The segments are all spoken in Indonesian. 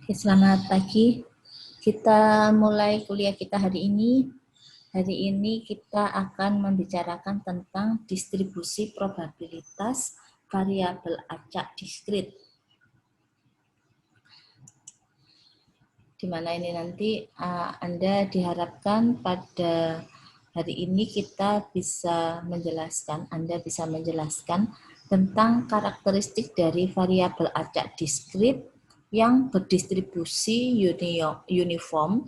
Oke, selamat pagi. Kita mulai kuliah kita hari ini. Hari ini kita akan membicarakan tentang distribusi probabilitas variabel acak diskrit. Di mana ini nanti Anda diharapkan pada hari ini kita bisa menjelaskan, Anda bisa menjelaskan tentang karakteristik dari variabel acak diskrit yang berdistribusi uniform,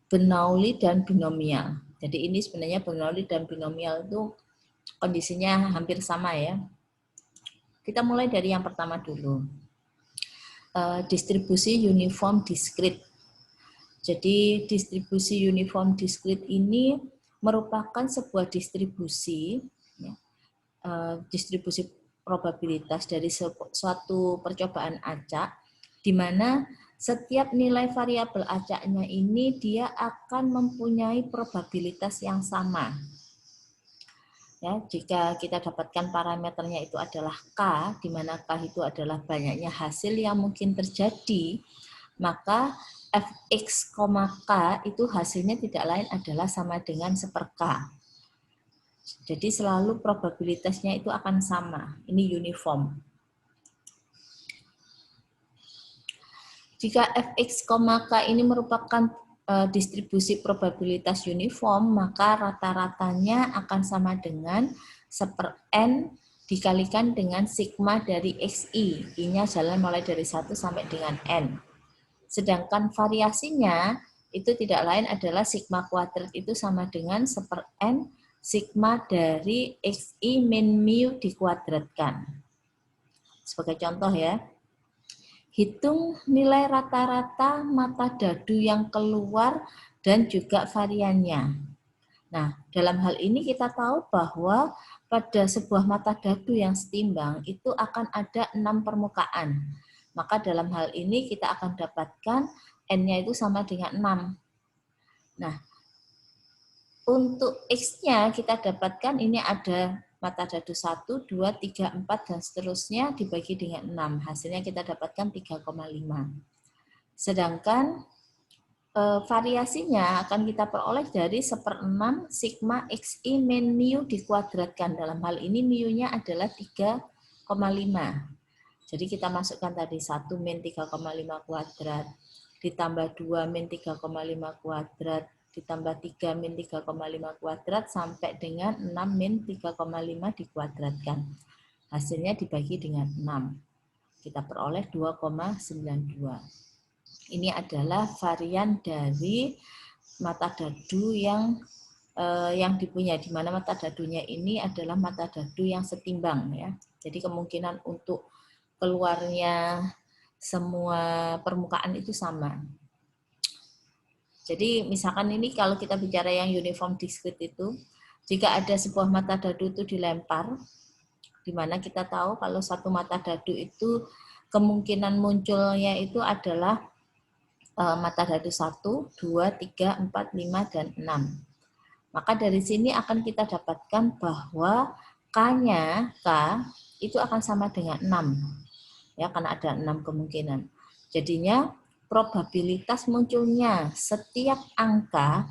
Bernoulli dan binomial. Jadi ini sebenarnya Bernoulli dan binomial itu kondisinya hampir sama ya. Kita mulai dari yang pertama dulu. Distribusi uniform diskrit. Jadi distribusi uniform diskrit ini merupakan sebuah distribusi ya, distribusi probabilitas dari suatu percobaan acak di mana setiap nilai variabel acaknya ini dia akan mempunyai probabilitas yang sama. Ya, jika kita dapatkan parameternya itu adalah K, di mana K itu adalah banyaknya hasil yang mungkin terjadi, maka Fx, K itu hasilnya tidak lain adalah sama dengan 1/K. Jadi selalu probabilitasnya itu akan sama, ini uniform. Jika Fx, K ini merupakan distribusi probabilitas uniform, maka rata-ratanya akan sama dengan 1/n dikalikan dengan sigma dari xi. I-nya jalan mulai dari 1 sampai dengan n. Sedangkan variasinya itu tidak lain adalah sigma kuadrat itu sama dengan 1/n sigma dari xi min mu dikuadratkan. Sebagai contoh ya, hitung nilai rata-rata mata dadu yang keluar dan juga variannya. Nah, dalam hal ini kita tahu bahwa pada sebuah mata dadu yang setimbang itu akan ada 6 permukaan. Maka dalam hal ini kita akan dapatkan N-nya itu sama dengan 6. Nah, untuk X-nya kita dapatkan ini ada mata dadu 1, 2, 3, 4, dan seterusnya dibagi dengan 6. Hasilnya kita dapatkan 3,5. Sedangkan variasinya akan kita peroleh dari 1/6 sigma xi min mu dikuadratkan. Dalam hal ini mu-nya adalah 3,5. Jadi kita masukkan tadi 1 min 3,5 kuadrat, ditambah 2 min 3,5 kuadrat, ditambah 3 min 3,5 kuadrat, sampai dengan 6 min 3,5 dikuadratkan. Hasilnya dibagi dengan 6. Kita peroleh 2,92. Ini adalah varian dari mata dadu yang dipunya, di mana mata dadunya ini adalah mata dadu yang setimbang ya. Jadi kemungkinan untuk keluarnya semua permukaan itu sama. Jadi misalkan ini kalau kita bicara yang uniform diskrit itu, jika ada sebuah mata dadu itu dilempar, di mana kita tahu kalau satu mata dadu itu kemungkinan munculnya itu adalah mata dadu 1, 2, 3, 4, 5, dan 6. Maka dari sini akan kita dapatkan bahwa K-nya, K itu akan sama dengan 6. Ya, karena ada 6 kemungkinan. Jadinya probabilitas munculnya setiap angka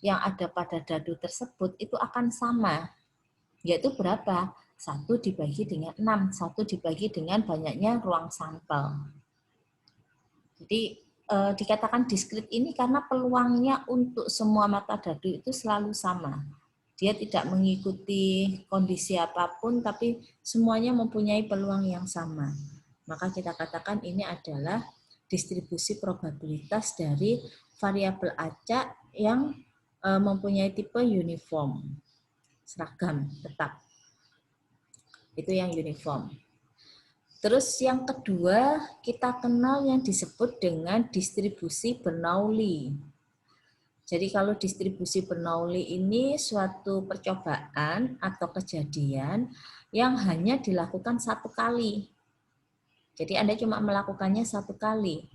yang ada pada dadu tersebut itu akan sama. Yaitu berapa? 1 dibagi dengan 6, 1 dibagi dengan banyaknya ruang sampel. Jadi dikatakan diskrit ini karena peluangnya untuk semua mata dadu itu selalu sama. Dia tidak mengikuti kondisi apapun, tapi semuanya mempunyai peluang yang sama. Maka kita katakan ini adalah distribusi probabilitas dari variabel acak yang mempunyai tipe uniform, seragam, tetap. Itu yang uniform. Terus yang kedua, kita kenal yang disebut dengan distribusi Bernoulli. Jadi kalau distribusi Bernoulli ini suatu percobaan atau kejadian yang hanya dilakukan satu kali. Jadi Anda cuma melakukannya satu kali.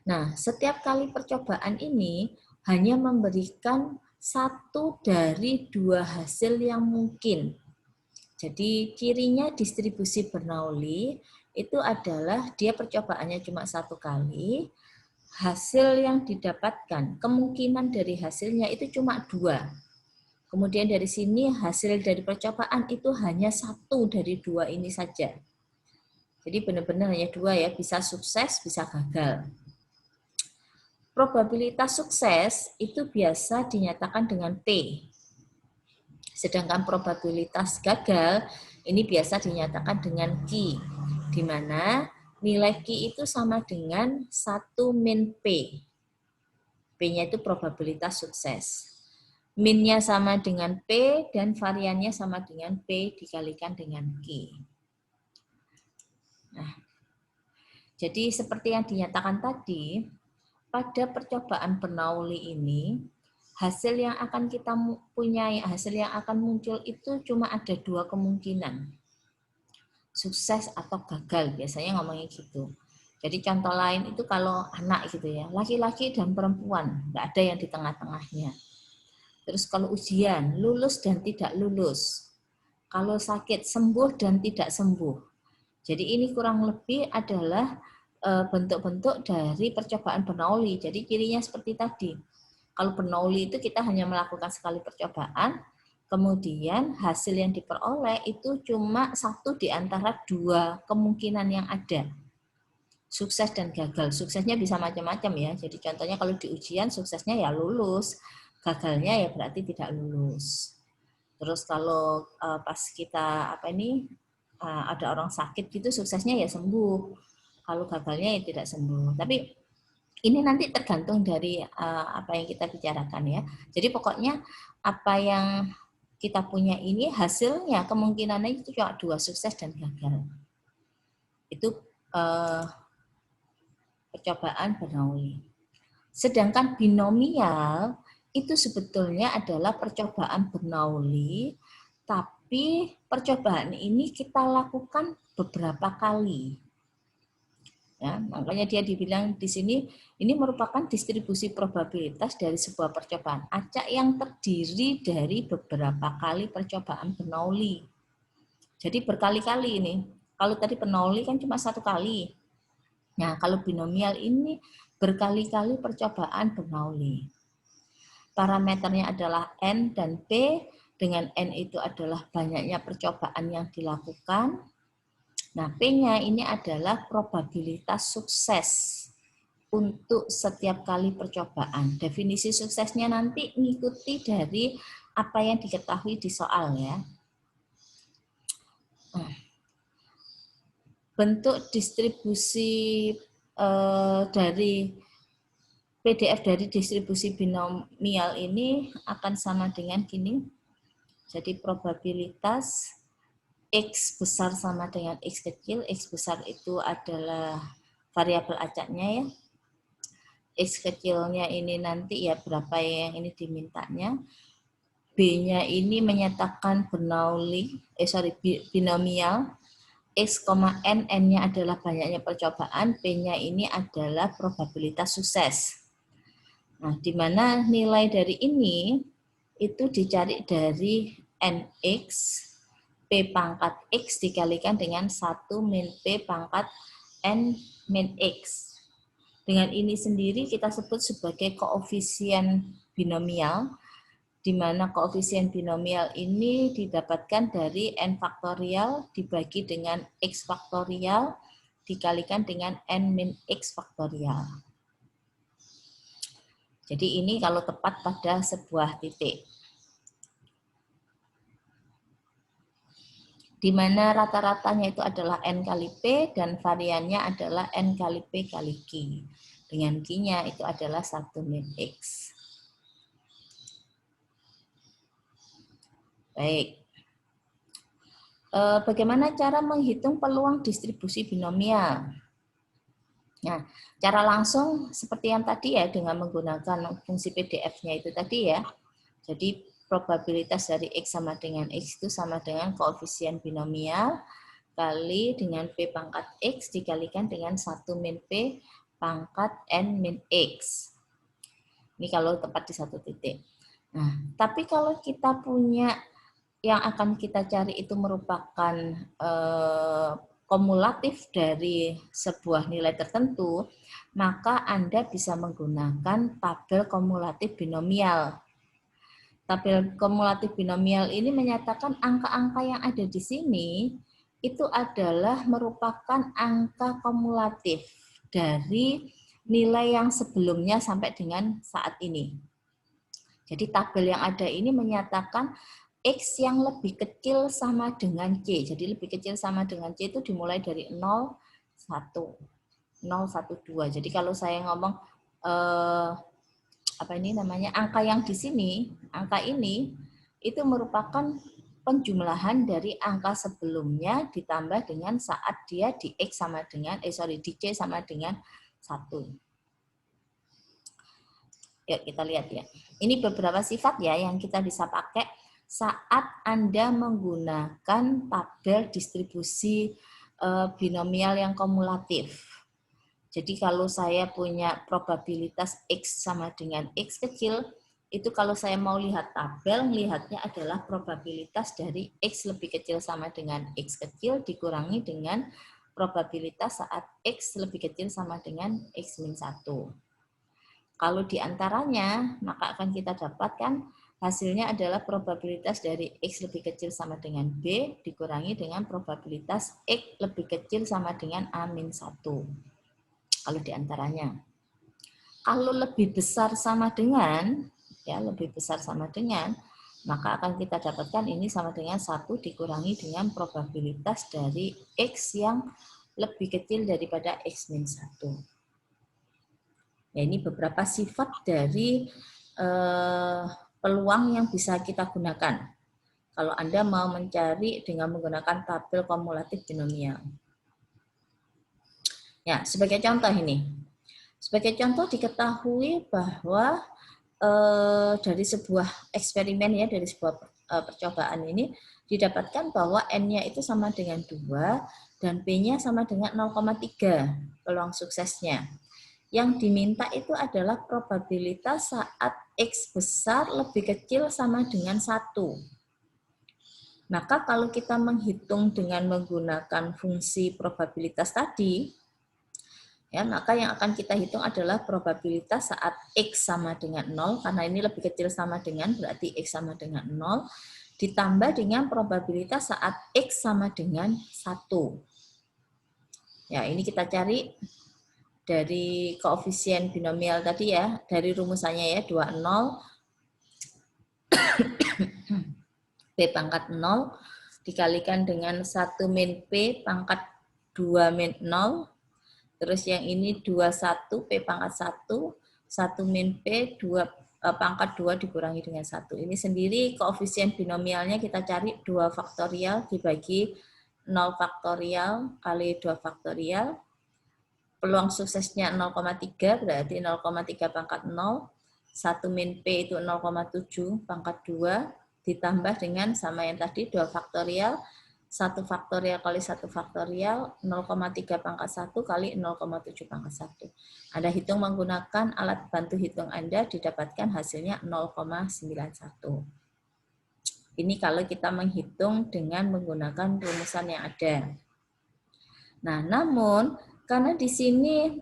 Nah, setiap kali percobaan ini hanya memberikan satu dari dua hasil yang mungkin. Jadi cirinya distribusi Bernoulli itu adalah dia percobaannya cuma 1 kali, hasil yang didapatkan, kemungkinan dari hasilnya itu cuma 2. Kemudian dari sini hasil dari percobaan itu hanya 1 dari 2 ini saja. Jadi benar-benar hanya 2 ya, bisa sukses, bisa gagal. Probabilitas sukses itu biasa dinyatakan dengan P. Sedangkan probabilitas gagal ini biasa dinyatakan dengan Q, di mana nilai Q itu sama dengan 1 min P. P-nya itu probabilitas sukses. Min-nya sama dengan P dan variannya sama dengan P dikalikan dengan Q. Nah, jadi seperti yang dinyatakan tadi, pada percobaan Bernoulli ini, hasil yang akan kita punyai, hasil yang akan muncul itu cuma ada 2 kemungkinan. Sukses atau gagal, biasanya ngomongnya gitu. Jadi contoh lain itu kalau anak gitu ya, laki-laki dan perempuan, nggak ada yang di tengah-tengahnya. Terus kalau ujian, lulus dan tidak lulus. Kalau sakit, sembuh dan tidak sembuh. Jadi ini kurang lebih adalah bentuk-bentuk dari percobaan Bernoulli. Jadi cirinya seperti tadi. Kalau Bernoulli itu kita hanya melakukan sekali percobaan, kemudian hasil yang diperoleh itu cuma 1 di antara 2 kemungkinan yang ada. Sukses dan gagal. Suksesnya bisa macam-macam ya. Jadi contohnya kalau di ujian suksesnya ya lulus, gagalnya ya berarti tidak lulus. Terus kalau pas kita ada orang sakit gitu, suksesnya ya sembuh. Kalau gagalnya ya tidak sembuh. Tapi ini nanti tergantung dari apa yang kita bicarakan ya. Jadi pokoknya apa yang kita punya ini hasilnya kemungkinannya itu cuma 2, sukses dan gagal. Itu percobaan Bernoulli. Sedangkan binomial itu sebetulnya adalah percobaan Bernoulli, tapi percobaan ini kita lakukan beberapa kali. Ya, makanya dia dibilang di sini ini merupakan distribusi probabilitas dari sebuah percobaan acak yang terdiri dari beberapa kali percobaan Bernoulli. Jadi berkali-kali ini. Kalau tadi Bernoulli kan cuma 1 kali. Nah, kalau binomial ini berkali-kali percobaan Bernoulli. Parameternya adalah N dan P, dengan N itu adalah banyaknya percobaan yang dilakukan. Nah, P-nya ini adalah probabilitas sukses untuk setiap kali percobaan. Definisi suksesnya nanti mengikuti dari apa yang diketahui di soal ya. Bentuk distribusi dari PDF dari distribusi binomial ini akan sama dengan gini. Jadi probabilitas X besar sama dengan X kecil. X besar itu adalah variabel acaknya ya. X kecilnya ini nanti ya berapa yang ini dimintanya. B-nya ini menyatakan Bernoulli, binomial. X, N, N-nya adalah banyaknya percobaan, P-nya ini adalah probabilitas sukses. Nah, di mana nilai dari ini itu dicari dari NX, P pangkat X dikalikan dengan 1 min P pangkat N min X. Dengan ini sendiri kita sebut sebagai koefisien binomial, di mana koefisien binomial ini didapatkan dari N faktorial dibagi dengan X faktorial dikalikan dengan N min X faktorial. Jadi ini kalau tepat pada sebuah titik. Di mana rata-ratanya itu adalah N kali P dan variannya adalah N kali P kali Q. Dengan Q-nya itu adalah 1 min X. Baik. Bagaimana cara menghitung peluang distribusi binomial? Nah, cara langsung seperti yang tadi ya, dengan menggunakan fungsi PDF-nya itu tadi ya. Jadi probabilitas dari X sama dengan X itu sama dengan koefisien binomial kali dengan P pangkat X dikalikan dengan 1 min P pangkat N min X. Ini kalau tepat di satu titik. Nah, tapi kalau kita punya yang akan kita cari itu merupakan kumulatif dari sebuah nilai tertentu, maka Anda bisa menggunakan tabel kumulatif binomial. Tabel kumulatif binomial ini menyatakan angka-angka yang ada di sini itu adalah merupakan angka kumulatif dari nilai yang sebelumnya sampai dengan saat ini. Jadi tabel yang ada ini menyatakan X yang lebih kecil sama dengan C. Jadi lebih kecil sama dengan C itu dimulai dari 0, 1, 0, 1, 2. Jadi kalau saya ngomong angka yang di sini, angka ini itu merupakan penjumlahan dari angka sebelumnya ditambah dengan saat dia di X sama dengan di C sama dengan 1. Yuk kita lihat ya. Ini beberapa sifat ya yang kita bisa pakai saat Anda menggunakan tabel distribusi binomial yang kumulatif. Jadi kalau saya punya probabilitas X sama dengan X kecil, itu kalau saya mau lihat tabel, melihatnya adalah probabilitas dari X lebih kecil sama dengan X kecil dikurangi dengan probabilitas saat X lebih kecil sama dengan X-1. Kalau diantaranya, maka akan kita dapatkan hasilnya adalah probabilitas dari X lebih kecil sama dengan B dikurangi dengan probabilitas X lebih kecil sama dengan A-1. Kalau diantaranya. Kalau lebih besar sama dengan, maka akan kita dapatkan ini sama dengan 1 dikurangi dengan probabilitas dari X yang lebih kecil daripada X-1. Ya, ini beberapa sifat dari peluang yang bisa kita gunakan kalau Anda mau mencari dengan menggunakan tabel kumulatif binomial. Ya, sebagai contoh ini. Sebagai contoh diketahui bahwa dari sebuah eksperimen ya, dari sebuah percobaan ini didapatkan bahwa N-nya itu sama dengan 2 dan P-nya sama dengan 0,3 peluang suksesnya. Yang diminta itu adalah probabilitas saat X besar lebih kecil sama dengan 1. Maka kalau kita menghitung dengan menggunakan fungsi probabilitas tadi, ya, maka yang akan kita hitung adalah probabilitas saat X sama dengan 0, karena ini lebih kecil sama dengan, berarti X sama dengan 0, ditambah dengan probabilitas saat X sama dengan 1. Ya, ini kita cari dari koefisien binomial tadi ya, dari rumusannya ya, 20 P pangkat 0 dikalikan dengan 1 min P pangkat 2 min 0, terus yang ini 21 P pangkat 1, 1 min P 2 pangkat 2 dikurangi dengan 1. Ini sendiri koefisien binomialnya kita cari 2 faktorial dibagi 0 faktorial kali 2 faktorial. Peluang suksesnya 0,3 berarti 0,3 pangkat 0. 1 min P itu 0,7 pangkat 2 ditambah dengan sama yang tadi 2 faktorial. 1 faktorial kali 1 faktorial 0,3 pangkat 1 kali 0,7 pangkat 1. Anda hitung menggunakan alat bantu hitung Anda didapatkan hasilnya 0,91. Ini kalau kita menghitung dengan menggunakan rumusan yang ada. Nah, namun karena di sini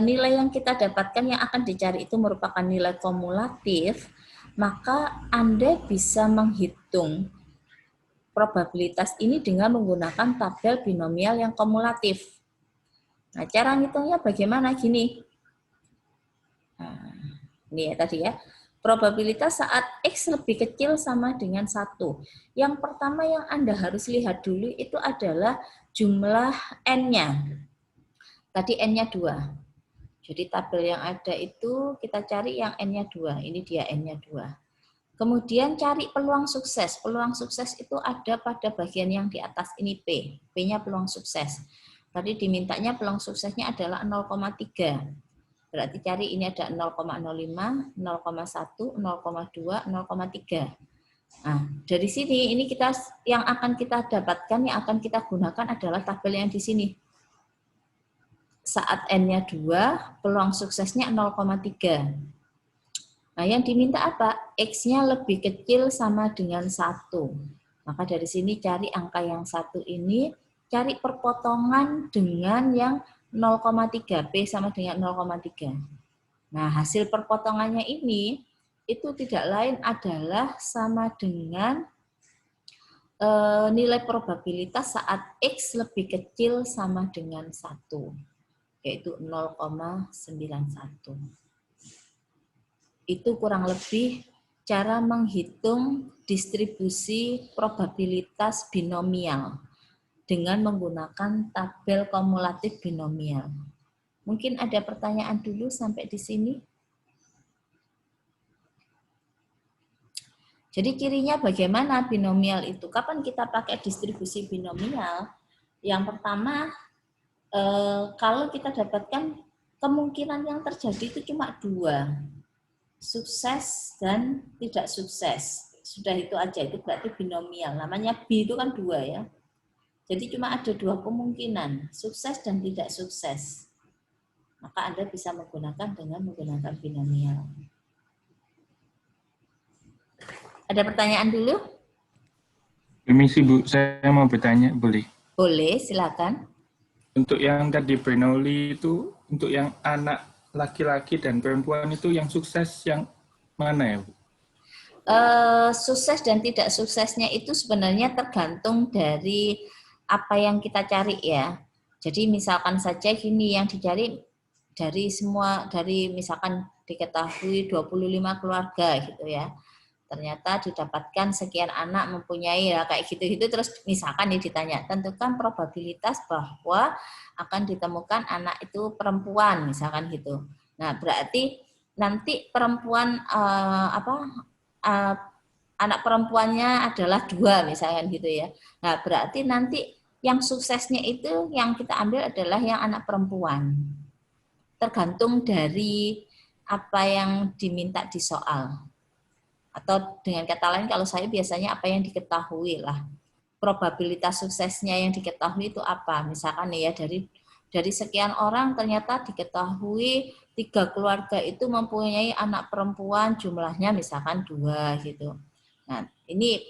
nilai yang kita dapatkan yang akan dicari itu merupakan nilai kumulatif, maka Anda bisa menghitung probabilitas ini dengan menggunakan tabel binomial yang kumulatif. Nah, cara ngitungnya bagaimana? Gini. Nah, ini ya tadi ya. Probabilitas saat X lebih kecil sama dengan 1. Yang pertama yang Anda harus lihat dulu itu adalah jumlah N-nya. Tadi N-nya 2. Jadi tabel yang ada itu kita cari yang N-nya 2. Ini dia N-nya 2. Kemudian cari peluang sukses. Peluang sukses itu ada pada bagian yang di atas ini P. P-nya peluang sukses. Tadi dimintanya peluang suksesnya adalah 0,3. Berarti cari ini ada 0,05, 0,1, 0,2, 0,3. Nah, dari sini ini kita yang akan kita dapatkan, yang akan kita gunakan adalah tabel yang di sini. Saat N-nya 2, peluang suksesnya 0,3. Nah, yang diminta apa? X-nya lebih kecil sama dengan 1. Maka dari sini cari angka yang satu ini, cari perpotongan dengan yang 0,3, P sama dengan 0,3. Nah, hasil perpotongannya ini itu tidak lain adalah sama dengan nilai probabilitas saat X lebih kecil sama dengan 1, yaitu 0,91. Itu kurang lebih cara menghitung distribusi probabilitas binomial dengan menggunakan tabel kumulatif binomial. Mungkin ada pertanyaan dulu sampai di sini? Jadi cirinya bagaimana binomial itu? Kapan kita pakai distribusi binomial? Yang pertama, kalau kita dapatkan kemungkinan yang terjadi itu cuma 2. Sukses dan tidak sukses. Sudah itu aja, itu berarti binomial. Namanya B itu kan 2 ya. Jadi cuma ada 2 kemungkinan, sukses dan tidak sukses. Maka Anda bisa menggunakan dengan menggunakan binomial. Ada pertanyaan dulu? Permisi Bu, saya mau bertanya, boleh? Boleh, silakan. Untuk yang tadi Bernoulli itu, untuk yang anak laki-laki dan perempuan itu yang sukses yang mana ya Bu? Sukses dan tidak suksesnya itu sebenarnya tergantung dari apa yang kita cari ya. Jadi misalkan saja gini, yang dicari dari misalkan diketahui 25 keluarga gitu ya. Ternyata didapatkan sekian anak mempunyai ya kayak gitu-gitu, terus misalkan ditanya, tentukan probabilitas bahwa akan ditemukan anak itu perempuan misalkan gitu. Nah, berarti nanti perempuan anak perempuannya adalah 2 misalkan gitu ya. Nah, berarti nanti yang suksesnya itu yang kita ambil adalah yang anak perempuan. Tergantung dari apa yang diminta di soal. Atau dengan kata lain, kalau saya biasanya apa yang diketahui lah. Probabilitas suksesnya yang diketahui itu apa? Misalkan ya dari sekian orang ternyata diketahui 3 keluarga itu mempunyai anak perempuan, jumlahnya misalkan 2 gitu. Nah, ini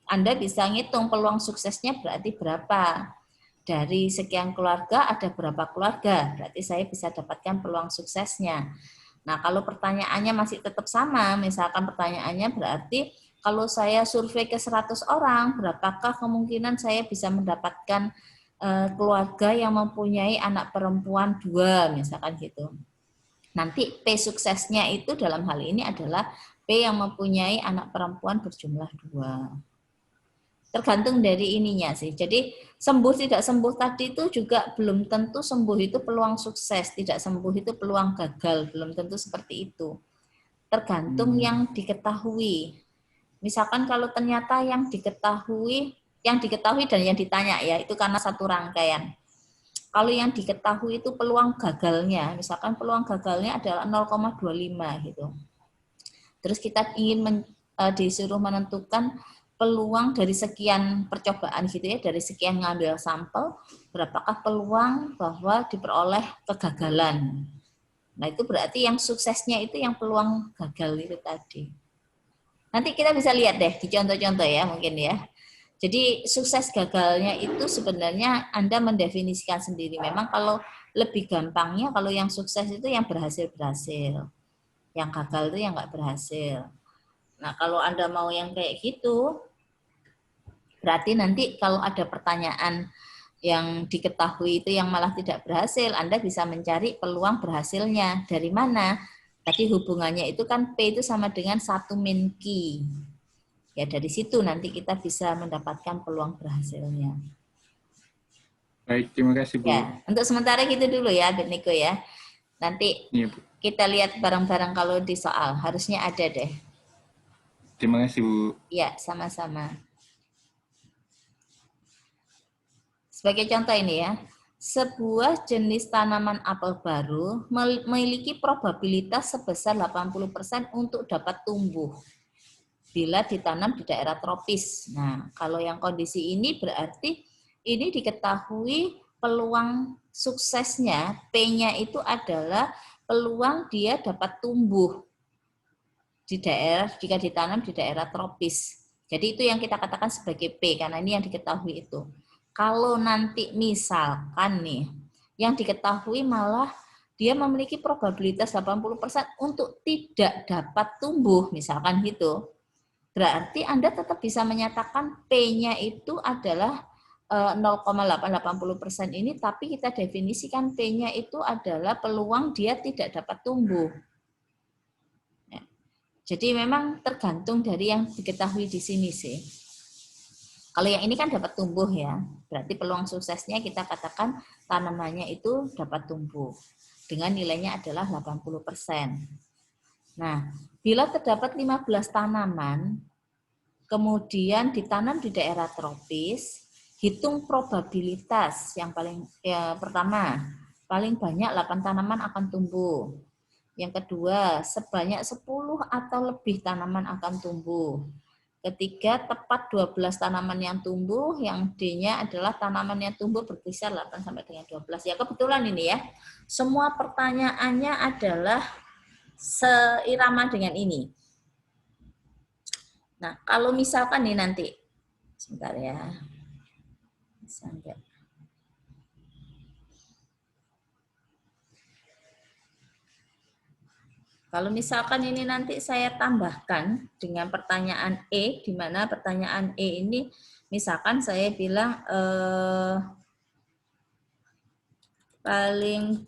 Anda bisa ngitung peluang suksesnya berarti berapa. Dari sekian keluarga ada berapa keluarga, berarti saya bisa dapatkan peluang suksesnya. Nah, kalau pertanyaannya masih tetap sama, misalkan pertanyaannya berarti kalau saya survei ke 100 orang, berapakah kemungkinan saya bisa mendapatkan keluarga yang mempunyai anak perempuan 2, misalkan gitu. Nanti P suksesnya itu dalam hal ini adalah P yang mempunyai anak perempuan berjumlah 2. Tergantung dari ininya sih. Jadi sembuh tidak sembuh tadi itu juga belum tentu sembuh itu peluang sukses, tidak sembuh itu peluang gagal, belum tentu seperti itu. Tergantung yang diketahui. Misalkan kalau ternyata yang diketahui dan yang ditanya ya, itu karena satu rangkaian. Kalau yang diketahui itu peluang gagalnya, misalkan peluang gagalnya adalah 0,25 gitu. Terus kita ingin disuruh menentukan peluang dari sekian percobaan gitu ya, dari sekian ngambil sampel, berapakah peluang bahwa diperoleh kegagalan. Nah, itu berarti yang suksesnya itu yang peluang gagal itu tadi. Nanti kita bisa lihat deh di contoh-contoh ya mungkin ya. Jadi sukses gagalnya itu sebenarnya Anda mendefinisikan sendiri. Memang kalau lebih gampangnya kalau yang sukses itu yang berhasil-berhasil. Yang gagal itu yang nggak berhasil. Nah, kalau Anda mau yang kayak gitu, berarti nanti kalau ada pertanyaan yang diketahui itu yang malah tidak berhasil, Anda bisa mencari peluang berhasilnya. Dari mana? Tadi hubungannya itu kan P itu sama dengan 1 min Q. Ya dari situ nanti kita bisa mendapatkan peluang berhasilnya. Baik, terima kasih Bu. Ya, untuk sementara gitu dulu ya, Niko ya. Nanti Iya, Bu. kita lihat bareng-bareng kalau di soal. Harusnya ada deh. Terima kasih Bu. Ya, sama-sama. Sebagai contoh ini ya, sebuah jenis tanaman apel baru memiliki probabilitas sebesar 80% untuk dapat tumbuh bila ditanam di daerah tropis. Nah, kalau yang kondisi ini berarti ini diketahui peluang suksesnya, P-nya itu adalah peluang dia dapat tumbuh di daerah jika ditanam di daerah tropis. Jadi itu yang kita katakan sebagai P, karena ini yang diketahui itu. Kalau nanti misalkan nih, yang diketahui malah dia memiliki probabilitas 80% untuk tidak dapat tumbuh, misalkan gitu. Berarti Anda tetap bisa menyatakan P-nya itu adalah 0,880% ini, tapi kita definisikan P-nya itu adalah peluang dia tidak dapat tumbuh. Jadi memang tergantung dari yang diketahui di sini sih. Kalau yang ini kan dapat tumbuh ya, berarti peluang suksesnya kita katakan tanamannya itu dapat tumbuh. Dengan nilainya adalah 80%. Nah, bila terdapat 15 tanaman, kemudian ditanam di daerah tropis, hitung probabilitas yang pertama, paling banyak 8 tanaman akan tumbuh. Yang kedua, sebanyak 10 atau lebih tanaman akan tumbuh. Ketiga, tepat 12 tanaman yang tumbuh, yang D-nya adalah tanaman yang tumbuh berkisar 8 sampai dengan 12. Ya, kebetulan ini ya. Semua pertanyaannya adalah seirama dengan ini. Nah, kalau misalkan nih nanti, sebentar ya. Bisa enggak? Kalau misalkan ini nanti saya tambahkan dengan pertanyaan E, di mana pertanyaan E ini misalkan saya bilang paling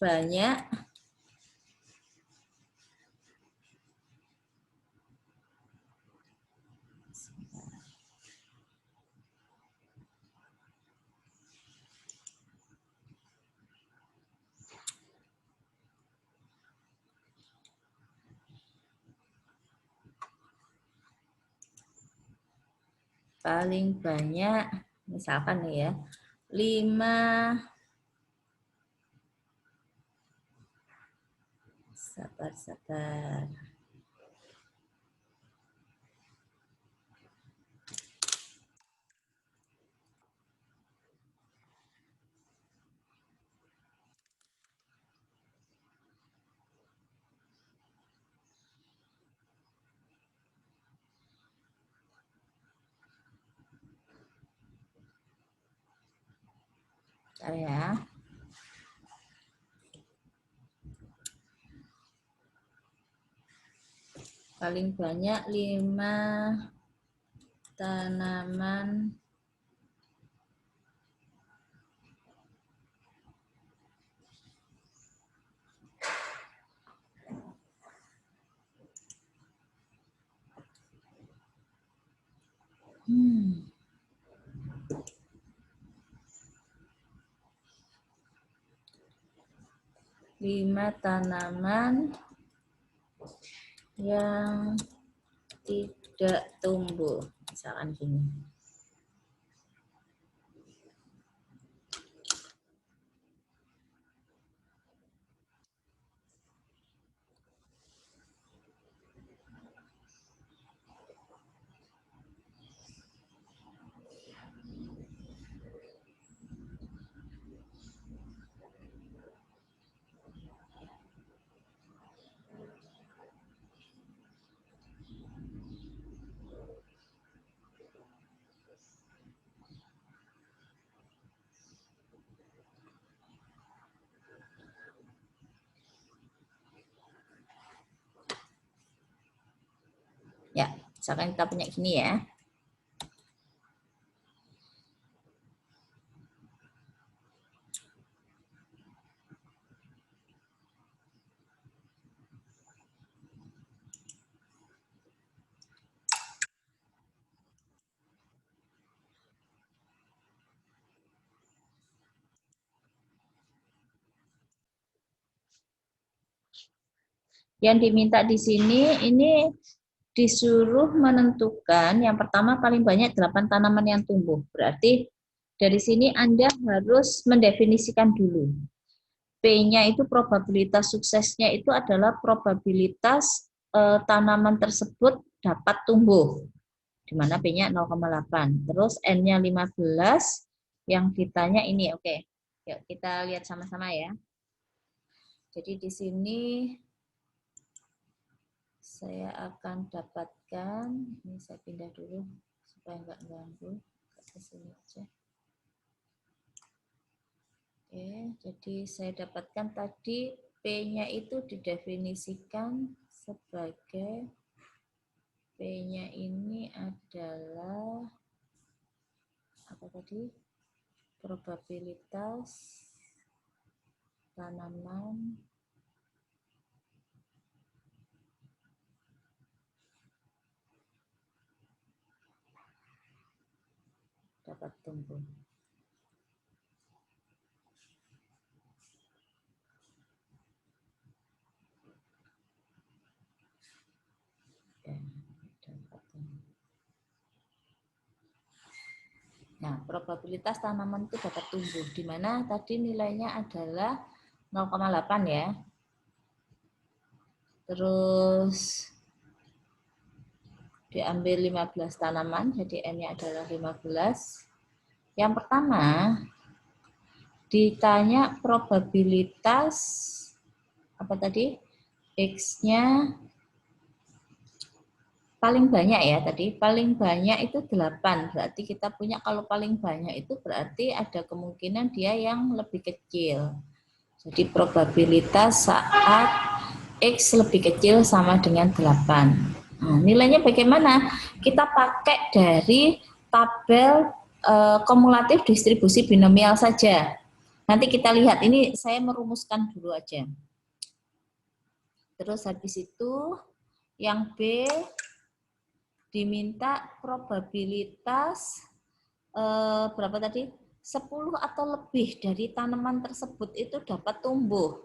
banyak misalkan nih ya 5 sabar. Ya. Paling banyak 5 tanaman yang tidak tumbuh, misalkan gini. Ya, misalkan kita punya gini ya. Yang diminta di sini ini disuruh menentukan yang pertama paling banyak 8 tanaman yang tumbuh. Berarti dari sini Anda harus mendefinisikan dulu. P-nya itu probabilitas suksesnya itu adalah probabilitas tanaman tersebut dapat tumbuh. Di mana P-nya 0,8. Terus N-nya 15. Yang ditanya ini, oke. Yuk kita lihat sama-sama ya. Jadi di sini saya akan dapatkan, ini saya pindah dulu supaya nggak ganggu ke sini aja. Oke, jadi saya dapatkan tadi P-nya itu didefinisikan sebagai P-nya ini adalah apa tadi? Probabilitas tanaman dapat tumbuh. Nah, probabilitas tanaman itu dapat tumbuh, di mana tadi nilainya adalah 0,8 ya. Terus diambil 15 tanaman, jadi N-nya adalah 15. Yang pertama, ditanya probabilitas, apa tadi? X-nya paling banyak ya tadi, paling banyak itu 8, berarti kita punya kalau paling banyak itu berarti ada kemungkinan dia yang lebih kecil. Jadi probabilitas saat X lebih kecil sama dengan 8. Nah, nilainya bagaimana? Kita pakai dari tabel kumulatif distribusi binomial saja. Nanti kita lihat, ini saya merumuskan dulu aja. Terus habis itu yang B diminta probabilitas berapa tadi? 10 atau lebih dari tanaman tersebut itu dapat tumbuh.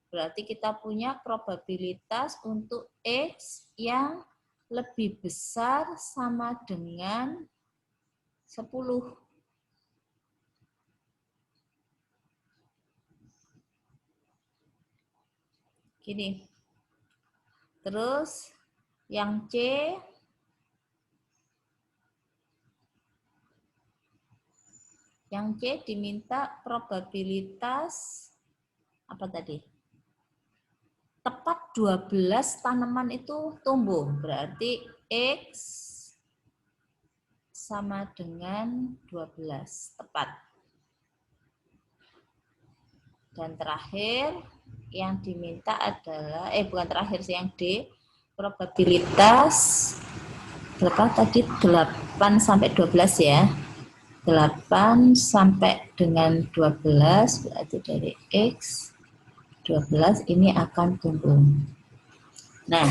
Berarti kita punya probabilitas untuk X yang lebih besar sama dengan 10. Gini. Terus yang C diminta probabilitas apa tadi? Tepat 12 tanaman itu tumbuh. Berarti X sama dengan 12, tepat. Dan terakhir yang diminta adalah, bukan terakhir sih, yang D, probabilitas berapa tadi? 8 sampai 12 ya. 8 sampai dengan 12, berarti dari X 12 ini akan tumbuh. Nah,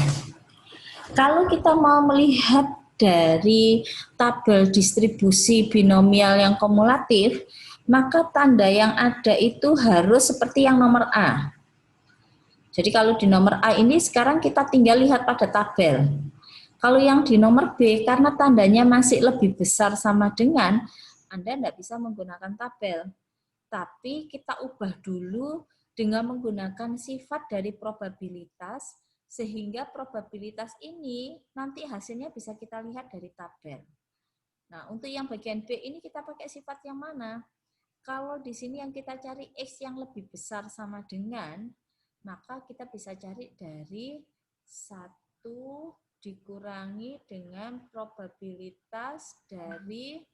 kalau kita mau melihat dari tabel distribusi binomial yang kumulatif, maka tanda yang ada itu harus seperti yang nomor A. Jadi kalau di nomor A ini sekarang kita tinggal lihat pada tabel. Kalau yang di nomor B, karena tandanya masih lebih besar sama dengan, Anda tidak bisa menggunakan tabel. Tapi kita ubah dulu dengan menggunakan sifat dari probabilitas, sehingga probabilitas ini nanti hasilnya bisa kita lihat dari tabel. Nah, untuk yang bagian B ini kita pakai sifat yang mana? Kalau di sini yang kita cari X yang lebih besar sama dengan, maka kita bisa cari dari 1 dikurangi dengan probabilitas dari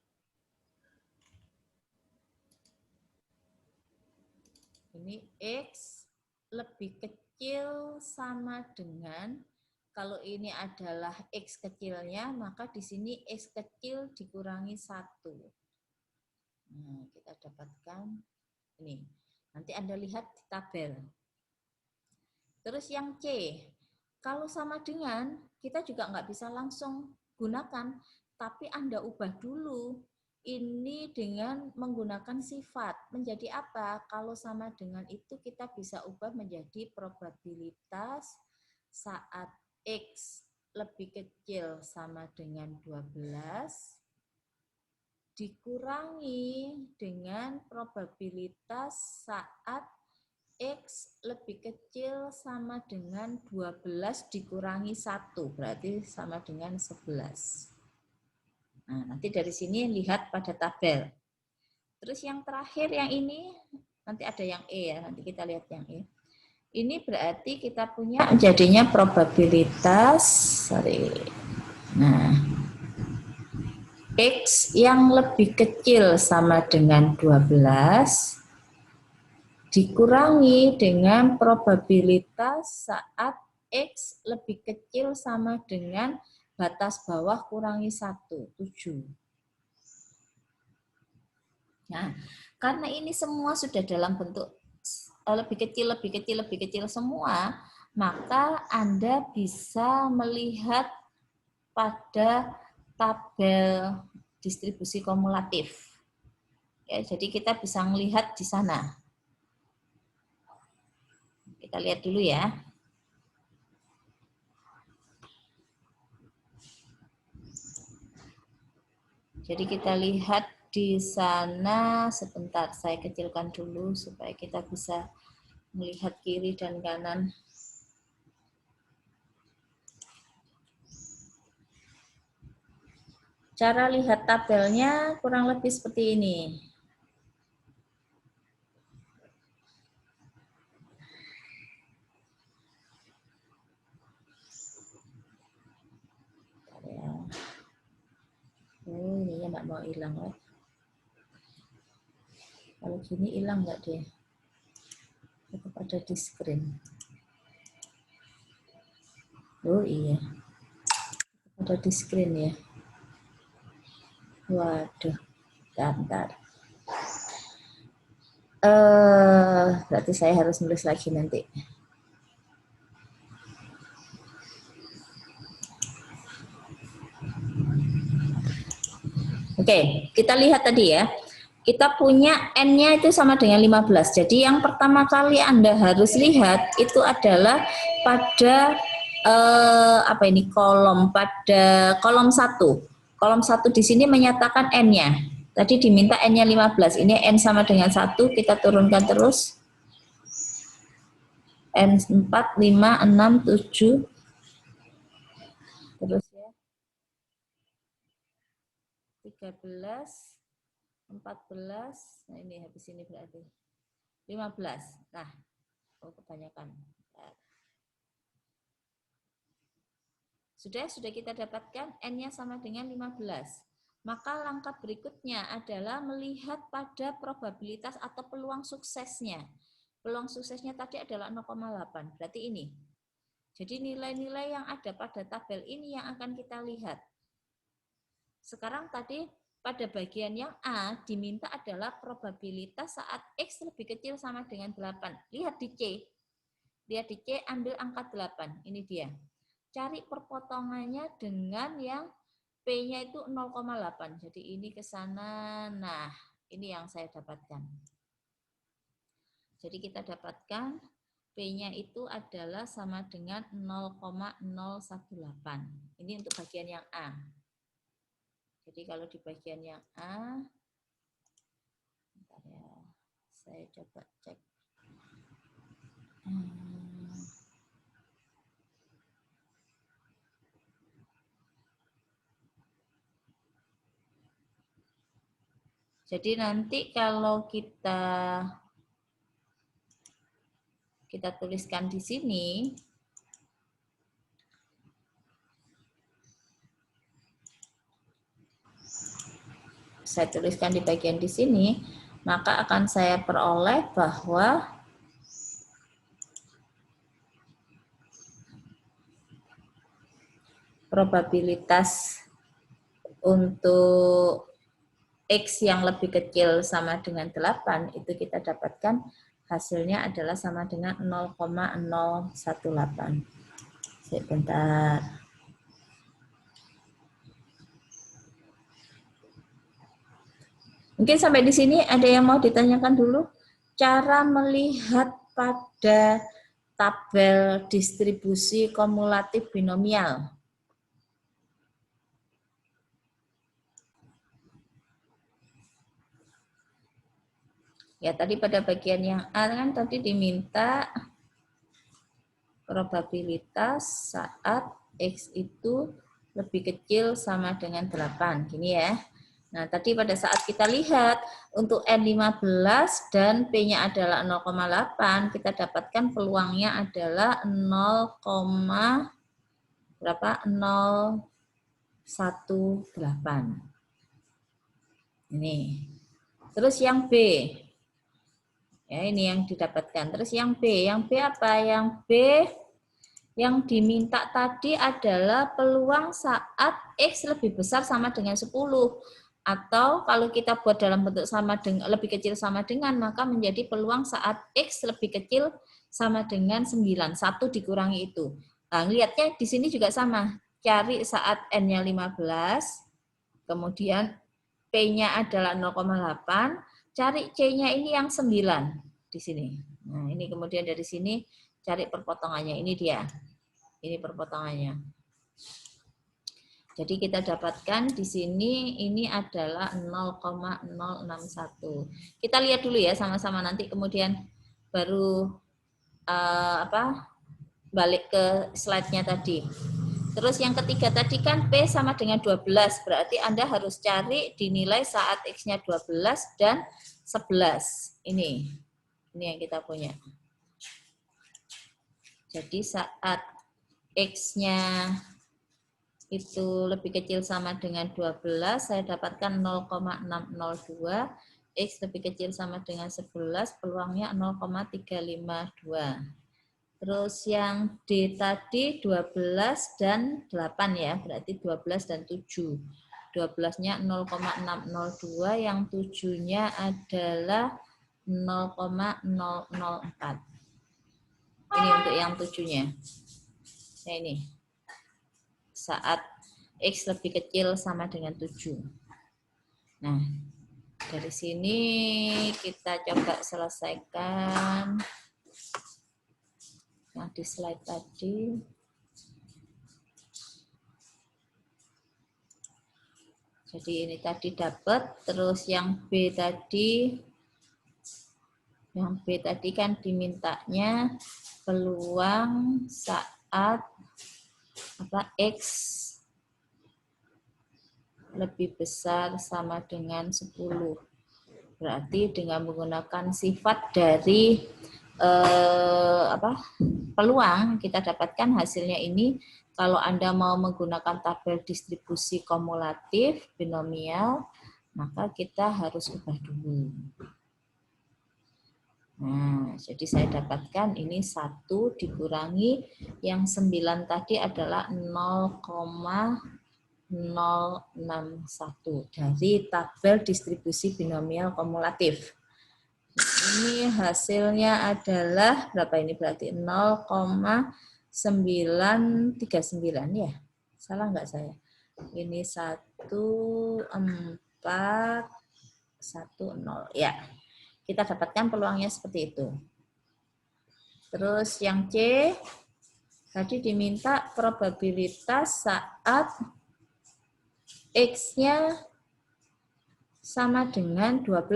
ini X lebih kecil sama dengan, kalau ini adalah X kecilnya, maka di sini X kecil dikurangi 1. Nah, kita dapatkan ini. Nanti Anda lihat di tabel. Terus yang C, kalau sama dengan, kita juga nggak bisa langsung gunakan, tapi Anda ubah dulu. Ini dengan menggunakan sifat. Menjadi apa? Kalau sama dengan itu kita bisa ubah menjadi probabilitas saat X lebih kecil sama dengan 12 dikurangi dengan probabilitas saat X lebih kecil sama dengan 12 dikurangi 1, berarti sama dengan 11. Nah, nanti dari sini lihat pada tabel. Terus yang terakhir yang ini, nanti ada yang E ya, nanti kita lihat yang E. Ini berarti kita punya jadinya probabilitas, nah, X yang lebih kecil sama dengan 12 dikurangi dengan probabilitas saat X lebih kecil sama dengan batas bawah kurangi 1, 7. Nah, karena ini semua sudah dalam bentuk lebih kecil semua, maka Anda bisa melihat pada tabel distribusi kumulatif. Ya, jadi kita bisa melihat di sana. Kita lihat dulu ya. Jadi kita lihat di sana, sebentar saya kecilkan dulu supaya kita bisa melihat kiri dan kanan. Cara lihat tabelnya kurang lebih seperti ini. Oh, ini ya nggak mau hilang lah. Kalau gini hilang nggak dia? Tetap ada di screen. Oh iya, ada di screen ya. Waduh, bentar. Berarti saya harus nulis lagi nanti. Oke, kita lihat tadi ya. Kita punya N-nya itu sama dengan 15. Jadi yang pertama kali Anda harus lihat itu adalah pada pada kolom 1. Kolom 1 di sini menyatakan N-nya. Tadi diminta N-nya 15. Ini N sama dengan 1, kita turunkan terus. N4, 5, 6, 7. Terus ya. 13, 14, nah ini habis ini berarti 15. Nah, kebanyakan. Sudah kita dapatkan N-nya sama dengan 15. Maka langkah berikutnya adalah melihat pada probabilitas atau peluang suksesnya. Peluang suksesnya tadi adalah 0,8, berarti ini. Jadi nilai-nilai yang ada pada tabel ini yang akan kita lihat. Sekarang tadi pada bagian yang A diminta adalah probabilitas saat X lebih kecil sama dengan 8. Lihat di C. Lihat di C, ambil angka 8. Ini dia. Cari perpotongannya dengan yang P-nya itu 0,8. Jadi ini ke sana. Nah, ini yang saya dapatkan. Jadi kita dapatkan P-nya itu adalah sama dengan 0,018. Ini untuk bagian yang A. Jadi kalau di bagian yang A, bentar ya, saya coba cek. Jadi nanti kalau kita tuliskan di sini, saya tuliskan di bagian di sini, maka akan saya peroleh bahwa probabilitas untuk X yang lebih kecil sama dengan 8, itu kita dapatkan hasilnya adalah sama dengan 0,018. Sebentar. Mungkin sampai di sini ada yang mau ditanyakan dulu? Cara melihat pada tabel distribusi kumulatif binomial. Ya, tadi pada bagian yang A kan tadi diminta probabilitas saat X itu lebih kecil sama dengan 8. Gini ya. Nah, tadi pada saat kita lihat untuk N15 dan P-nya adalah 0,8, kita dapatkan peluangnya adalah 0,018. Ini. Terus yang B. Ya, ini yang didapatkan. Terus yang B. Yang B apa? Yang B yang diminta tadi adalah peluang saat X lebih besar sama dengan 10. Atau kalau kita buat dalam bentuk sama dengan lebih kecil sama dengan, maka menjadi peluang saat X lebih kecil sama dengan 9. 1 dikurangi itu. Nah, lihatnya di sini juga sama. Cari saat N-nya 15, kemudian P-nya adalah 0,8, cari C-nya ini yang 9 di sini. Nah, ini kemudian dari sini cari perpotongannya. Ini dia. Ini perpotongannya. Jadi kita dapatkan di sini ini adalah 0,061. Kita lihat dulu ya sama-sama, nanti kemudian baru balik ke slide-nya tadi. Terus yang ketiga tadi kan P sama dengan 12, berarti Anda harus cari dinilai saat X-nya 12 dan 11. Ini yang kita punya. Jadi saat X-nya itu lebih kecil sama dengan 12, saya dapatkan 0,602, X lebih kecil sama dengan 11, peluangnya 0,352. Terus yang D tadi 12 dan 8 ya, berarti 12 dan 7. 12-nya 0,602, yang 7-nya adalah 0,004. Ini untuk yang 7-nya. Nah ini. Saat X lebih kecil sama dengan 7. Nah, dari sini kita coba selesaikan. Nah, di slide tadi. Jadi ini tadi dapat, terus yang B tadi kan dimintanya peluang saat X lebih besar sama dengan 10. Berarti dengan menggunakan sifat dari peluang, kita dapatkan hasilnya ini. Kalau Anda mau menggunakan tabel distribusi kumulatif binomial, maka kita harus ubah dulu. Nah, jadi saya dapatkan ini 1 dikurangi yang 9 tadi adalah 0,061 dari tabel distribusi binomial kumulatif. Ini hasilnya adalah berapa ini, berarti 0,939 ya. Salah nggak saya? Ini 1410 ya. Kita dapatkan peluangnya seperti itu. Terus yang C tadi diminta probabilitas saat X-nya sama dengan 12.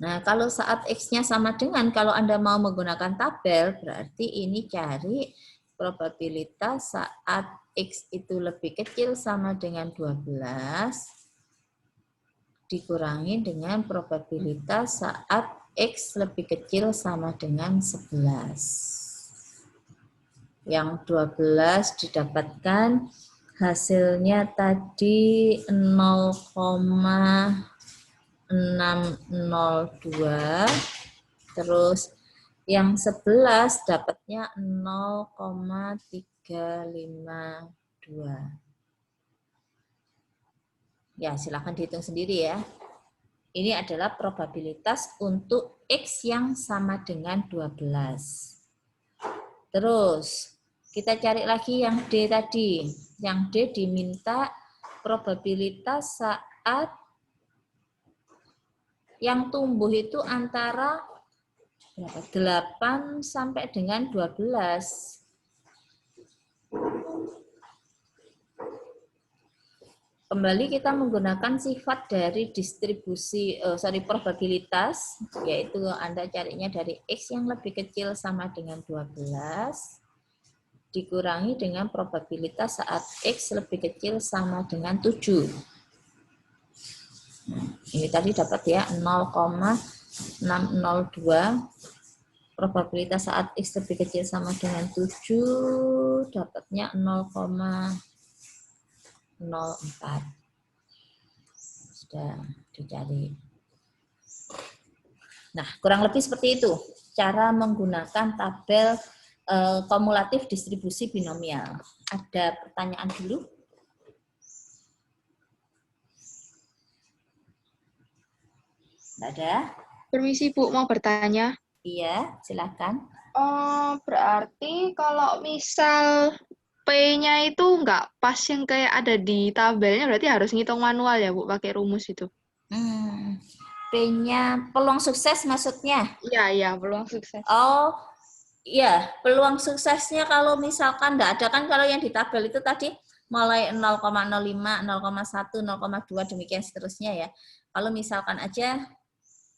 Nah, kalau saat X-nya sama dengan, kalau Anda mau menggunakan tabel, berarti ini cari probabilitas saat X itu lebih kecil sama dengan 12, dikurangi dengan probabilitas saat X lebih kecil sama dengan 11. Yang 12 didapatkan hasilnya tadi 0,602, terus yang 11 dapatnya 0,352. Ya, silakan dihitung sendiri ya. Ini adalah probabilitas untuk X yang sama dengan 12. Terus, kita cari lagi yang D tadi. Yang D diminta probabilitas saat yang tumbuh itu antara 8 sampai dengan 12. Kembali kita menggunakan sifat dari distribusi, probabilitas, yaitu Anda carinya dari X yang lebih kecil sama dengan 12, dikurangi dengan probabilitas saat X lebih kecil sama dengan 7. Ini tadi dapat ya 0,602, probabilitas saat X lebih kecil sama dengan 7, dapatnya 0,04. sudah dicari. Nah, kurang lebih seperti itu cara menggunakan tabel kumulatif distribusi binomial. Ada pertanyaan dulu? Tidak ada? Permisi Bu, mau bertanya. Iya, silakan. Oh, berarti kalau misal P-nya itu nggak pas yang kayak ada di tabelnya, berarti harus ngitung manual ya Bu, pakai rumus itu? P-nya peluang sukses maksudnya? Iya, peluang sukses. Oh, iya, peluang suksesnya kalau misalkan enggak ada kan kalau yang di tabel itu tadi mulai 0,05, 0,1, 0,2 demikian seterusnya ya. Kalau misalkan aja,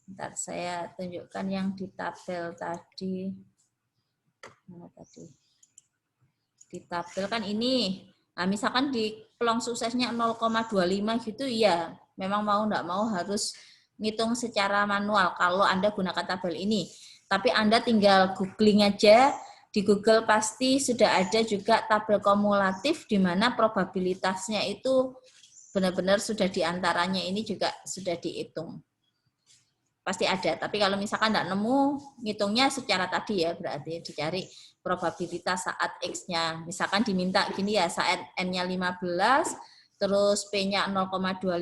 bentar saya tunjukkan yang di tabel tadi. Mana tadi? Di tabel kan ini. Nah, misalkan di peluang suksesnya 0,25 gitu ya, memang mau enggak mau harus ngitung secara manual kalau Anda gunakan tabel ini. Tapi Anda tinggal googling aja, di Google pasti sudah ada juga tabel kumulatif di mana probabilitasnya itu benar-benar sudah diantaranya ini juga sudah dihitung. Pasti ada, tapi kalau misalkan enggak nemu, ngitungnya secara tadi ya, berarti dicari probabilitas saat X-nya. Misalkan diminta gini ya, saat N-nya 15, terus P-nya 0,25,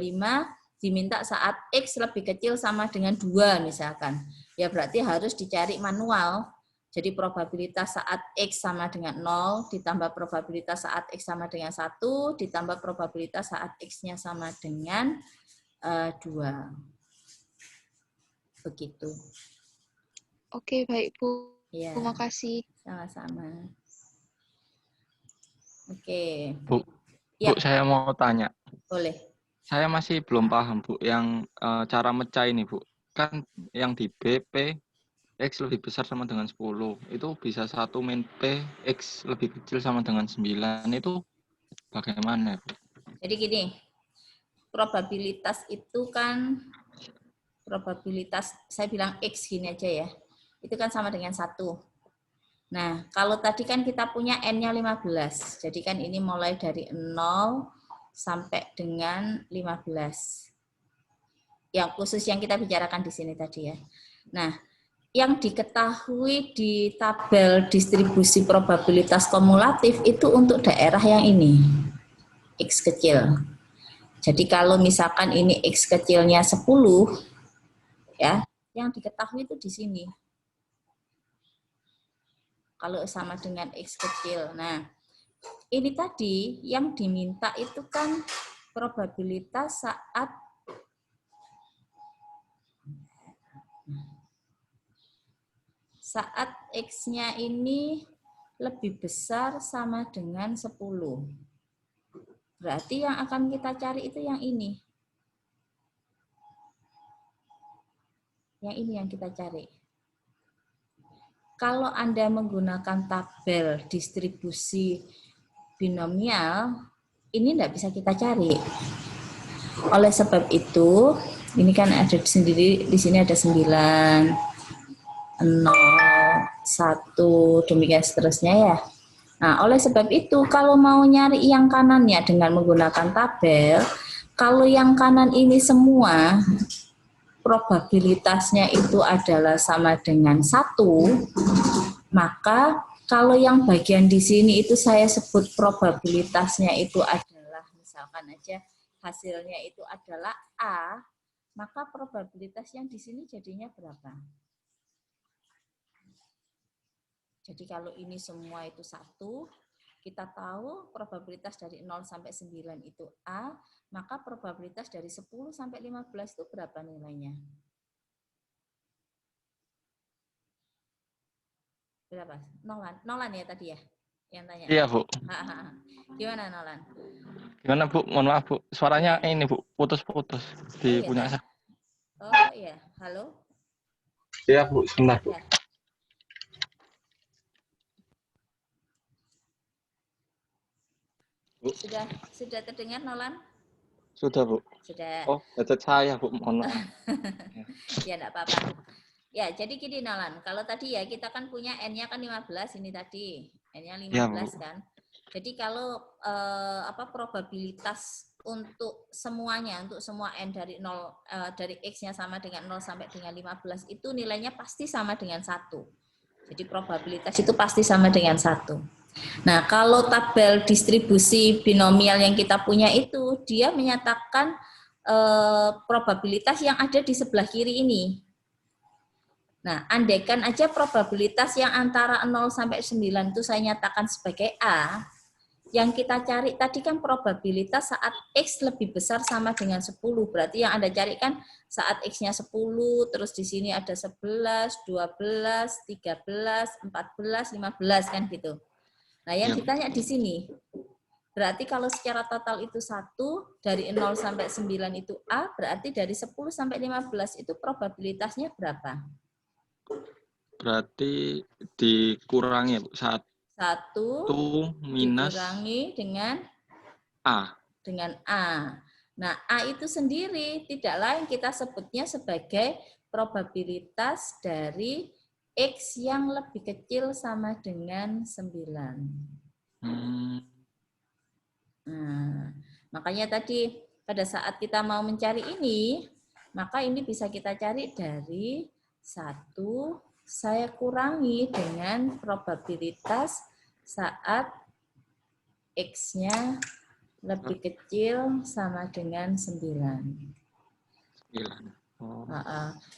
diminta saat X lebih kecil sama dengan 2 misalkan. Ya berarti harus dicari manual. Jadi probabilitas saat X sama dengan 0, ditambah probabilitas saat X sama dengan 1, ditambah probabilitas saat X-nya sama dengan 2. Begitu. Oke, baik Bu. Ya, Terima kasih. sama-sama. Oke. Bu, Ya, Bu, saya mau tanya. boleh. Saya masih belum paham, Bu, yang cara mecah ini, Bu. Kan yang di BP, X lebih besar sama dengan 10. Itu bisa 1 min P, X lebih kecil sama dengan 9. Itu bagaimana, Bu? Jadi gini, probabilitas itu kan, probabilitas, saya bilang X gini aja ya, itu kan sama dengan 1. Nah, kalau tadi kan kita punya N-nya 15, jadi kan ini mulai dari 0 sampai dengan 15. Yang khusus yang kita bicarakan di sini tadi ya. Nah, yang diketahui di tabel distribusi probabilitas kumulatif itu untuk daerah yang ini, X kecil. Jadi kalau misalkan ini X kecilnya 10, ya, yang diketahui itu di sini. Kalau sama dengan X kecil. Nah, ini tadi yang diminta itu kan probabilitas saat X-nya ini lebih besar sama dengan 10. Berarti yang akan kita cari itu yang ini. Yang ini yang kita cari. Kalau Anda menggunakan tabel distribusi binomial, ini tidak bisa kita cari. Oleh sebab itu, ini kan ada sendiri, di sini ada 9, 0, 1, demikian seterusnya ya. Nah, oleh sebab itu, kalau mau nyari yang kanannya dengan menggunakan tabel, kalau yang kanan ini semua, probabilitasnya itu adalah sama dengan 1, maka kalau yang bagian di sini itu saya sebut probabilitasnya itu adalah, misalkan aja hasilnya itu adalah A, maka probabilitas yang di sini jadinya berapa? Jadi kalau ini semua itu 1, kita tahu probabilitas dari 0 sampai 9 itu A, maka probabilitas dari 10 sampai 15 itu berapa nilainya? Berapa? Nolan ya tadi ya? Yang tanya. Iya, Bu. Gimana Nolan? Gimana, Bu? Mohon maaf, Bu. Suaranya ini, Bu, putus-putus di iya, punya saya. Oh iya, halo? Iya, Bu, sebentar, Bu. Ya. Bu. Sudah terdengar Nolan? Sudah, Bu. Sudah. Oh, headset saya, Bu. Mohon maaf. Ya, enggak apa-apa. Ya, jadi gini Nolan, kalau tadi ya kita kan punya N-nya kan 15 ini tadi. N-nya 15 ya, kan. Jadi kalau probabilitas untuk semuanya, untuk semua n dari 0 dari x-nya sama dengan 0 sampai dengan 15 itu nilainya pasti sama dengan 1. Jadi probabilitas itu pasti sama dengan 1. Nah, kalau tabel distribusi binomial yang kita punya itu dia menyatakan probabilitas yang ada di sebelah kiri ini. Nah, andaikan aja probabilitas yang antara 0 sampai 9 itu saya nyatakan sebagai A, yang kita cari tadi kan probabilitas saat X lebih besar sama dengan 10. Berarti yang Anda cari kan saat X-nya 10, terus di sini ada 11, 12, 13, 14, 15 kan gitu. Nah, yang ditanya di sini, berarti kalau secara total itu 1, dari 0 sampai 9 itu A, berarti dari 10 sampai 15 itu probabilitasnya berapa? Berarti dikurangi 1 minus dikurangi dengan A. Dengan A. Nah, A itu sendiri tidak lain kita sebutnya sebagai probabilitas dari X yang lebih kecil sama dengan 9. Nah, makanya tadi pada saat kita mau mencari ini, maka ini bisa kita cari dari 1 saya kurangi dengan probabilitas saat X-nya lebih kecil sama dengan 9. Oh.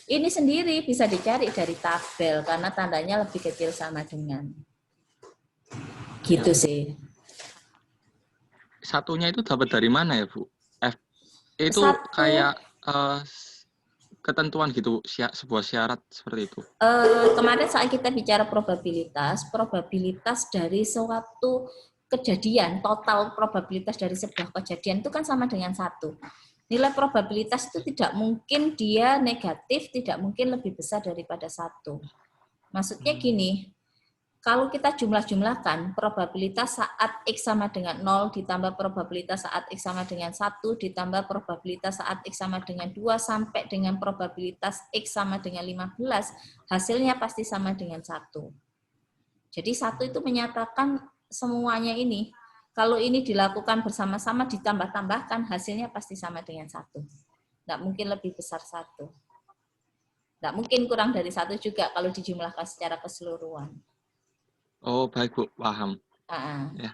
Ini sendiri bisa dicari dari tabel karena tandanya lebih kecil sama dengan. Gitu sih. Satunya itu dapat dari mana ya, Bu? F itu kayak ketentuan gitu, sebuah syarat seperti itu. Kemarin saat kita bicara probabilitas dari suatu kejadian, total probabilitas dari sebuah kejadian itu kan sama dengan 1. Nilai probabilitas itu tidak mungkin dia negatif, tidak mungkin lebih besar daripada 1. Maksudnya gini, kalau kita jumlah-jumlahkan probabilitas saat X sama dengan 0 ditambah probabilitas saat X sama dengan 1 ditambah probabilitas saat X sama dengan 2 sampai dengan probabilitas X sama dengan 15, hasilnya pasti sama dengan 1. Jadi 1 itu menyatakan semuanya ini. Kalau ini dilakukan bersama-sama ditambah-tambahkan, hasilnya pasti sama dengan 1. Nggak mungkin lebih besar 1. Nggak mungkin kurang dari 1 juga kalau dijumlahkan secara keseluruhan. Oh, baik, Bu. Paham. Ya.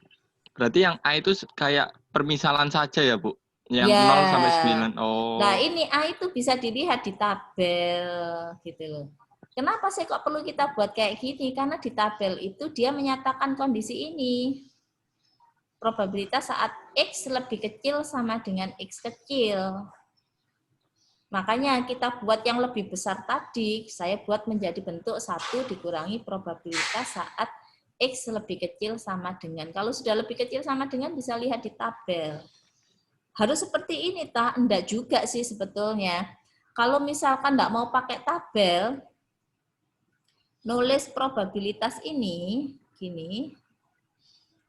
Berarti yang A itu kayak permisalan saja ya, Bu? Yang ya. 0 sampai 9. Oh. Nah, ini A itu bisa dilihat di tabel gitu loh. Kenapa sih kok perlu kita buat kayak gini? Karena di tabel itu dia menyatakan kondisi ini. Probabilitas saat X lebih kecil sama dengan X kecil. Makanya kita buat yang lebih besar tadi, saya buat menjadi bentuk 1 dikurangi probabilitas saat X lebih kecil sama dengan. Kalau sudah lebih kecil sama dengan bisa lihat di tabel. Harus seperti ini, tak? Enggak juga sih sebetulnya. Kalau misalkan enggak mau pakai tabel, nulis probabilitas ini, gini,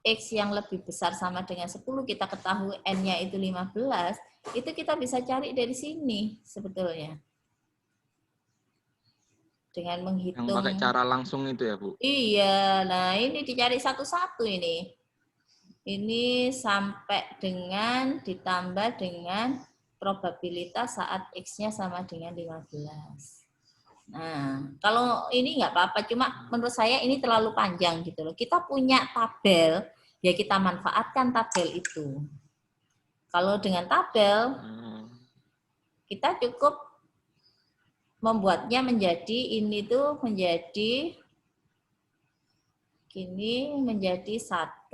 X yang lebih besar sama dengan 10, kita ketahui N-nya itu 15, itu kita bisa cari dari sini sebetulnya. Dengan menghitung. Yang pakai cara langsung itu ya, Bu? Iya, nah ini dicari satu-satu ini. Ini sampai dengan ditambah dengan probabilitas saat X-nya sama dengan 15. Nah, kalau ini nggak apa-apa, cuma menurut saya ini terlalu panjang gitu loh. Kita punya tabel, ya kita manfaatkan tabel itu. Kalau dengan tabel, kita cukup membuatnya menjadi ini tuh menjadi gini, menjadi 1,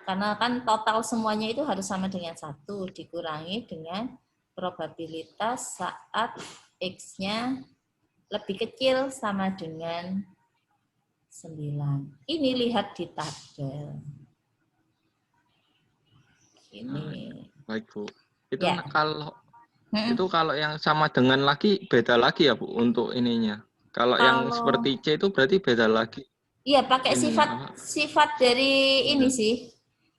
karena kan total semuanya itu harus sama dengan 1 dikurangi dengan probabilitas saat X-nya lebih kecil sama dengan 9. Ini lihat di tabel. Ini. Baik, Bu. Itu Ya. kalau yang sama dengan lagi beda lagi ya, Bu, untuk ininya. Kalau yang seperti C itu berarti beda lagi. Iya, pakai sifat dari ini sih.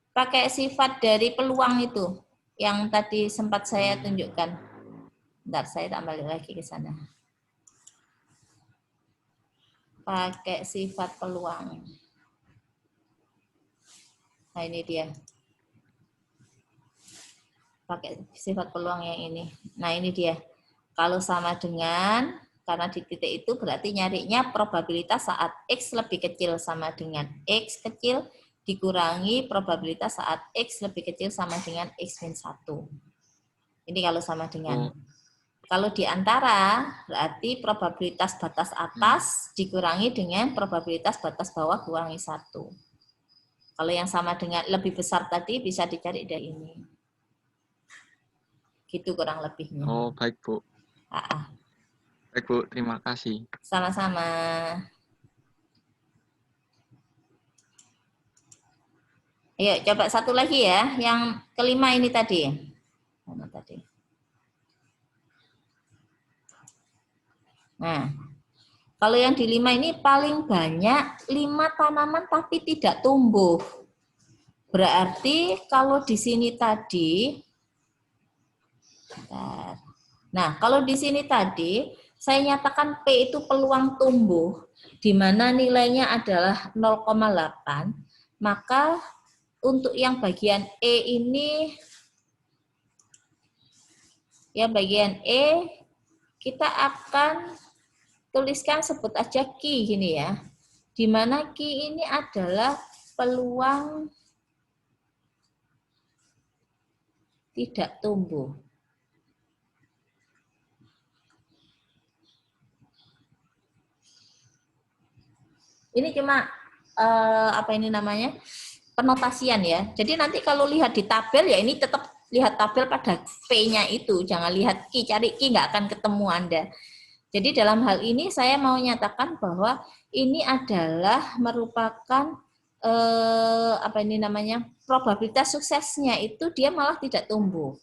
Pakai sifat dari peluang itu yang tadi sempat saya tunjukkan. Bentar, saya tak balik lagi ke sana. Pakai sifat peluang. Nah, ini dia. pakai sifat peluang yang ini. Nah, ini dia. Kalau sama dengan, karena di titik itu berarti nyarinya probabilitas saat X lebih kecil sama dengan X kecil dikurangi probabilitas saat X lebih kecil sama dengan X min 1. Ini kalau sama dengan. Kalau di antara, berarti probabilitas batas atas dikurangi dengan probabilitas batas bawah kurangi 1. Kalau yang sama dengan lebih besar tadi bisa dicari dari ini. Gitu kurang lebihnya. Oh, baik, Bu. Baik, Bu. Terima kasih. Sama-sama. Ayo, coba satu lagi ya. Yang kelima ini tadi. Mana tadi? Nah, kalau yang di 5 ini paling banyak 5 tanaman tapi tidak tumbuh. Berarti kalau di sini tadi, nah kalau di sini tadi saya nyatakan P itu peluang tumbuh, di mana nilainya adalah 0,8, maka untuk yang bagian E ini, yang bagian E kita akan tuliskan sebut aja Q gini ya, di mana Q ini adalah peluang tidak tumbuh. Ini cuma apa ini namanya? Penotasian ya. Jadi nanti kalau lihat di tabel ya ini tetap lihat tabel pada P-nya itu, jangan lihat Q, cari Q nggak akan ketemu Anda. Jadi dalam hal ini saya mau nyatakan bahwa ini adalah merupakan apa ini namanya? Probabilitas suksesnya itu dia malah tidak tumbuh.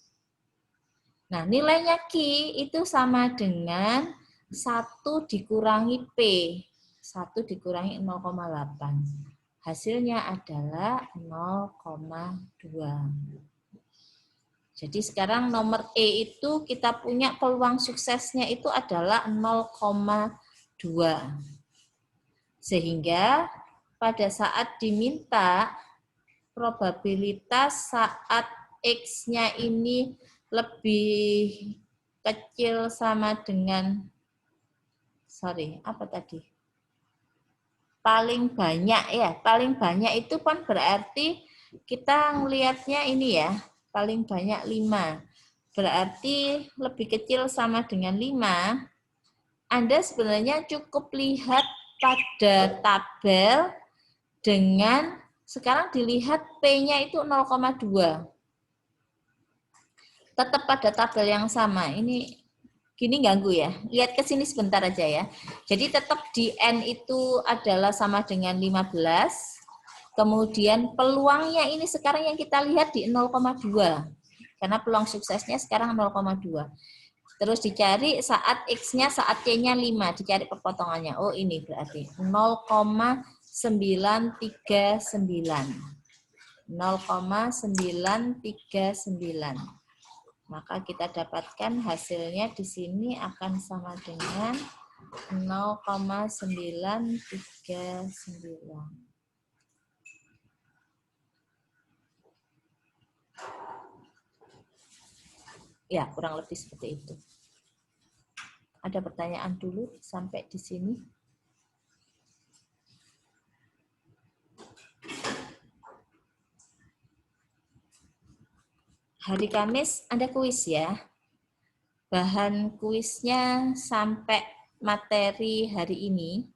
Nah, nilainya Q itu sama dengan 1 dikurangi P. 1 dikurangi 0,8. Hasilnya adalah 0,2. Jadi sekarang nomor E itu kita punya peluang suksesnya itu adalah 0,2. Sehingga pada saat diminta probabilitas saat X-nya ini lebih kecil sama dengan, apa tadi? Paling banyak ya, paling banyak itu kan berarti kita ngelihatnya ini ya, paling banyak 5. Berarti lebih kecil sama dengan 5. Anda sebenarnya cukup lihat pada tabel dengan sekarang dilihat P-nya itu 0,2. Tetap pada tabel yang sama. Ini gini ganggu ya. Lihat ke sini sebentar aja ya. Jadi tetap di N itu adalah sama dengan 15. Kemudian peluangnya ini sekarang yang kita lihat di 0,2. Karena peluang suksesnya sekarang 0,2. Terus dicari saat X-nya, saat C-nya 5. Dicari perpotongannya. Oh ini berarti 0,939. 0,939. Maka kita dapatkan hasilnya di sini akan sama dengan 0,939. Ya, kurang lebih seperti itu. Ada pertanyaan dulu sampai di sini? Hari Kamis ada kuis ya. Bahan kuisnya sampai materi hari ini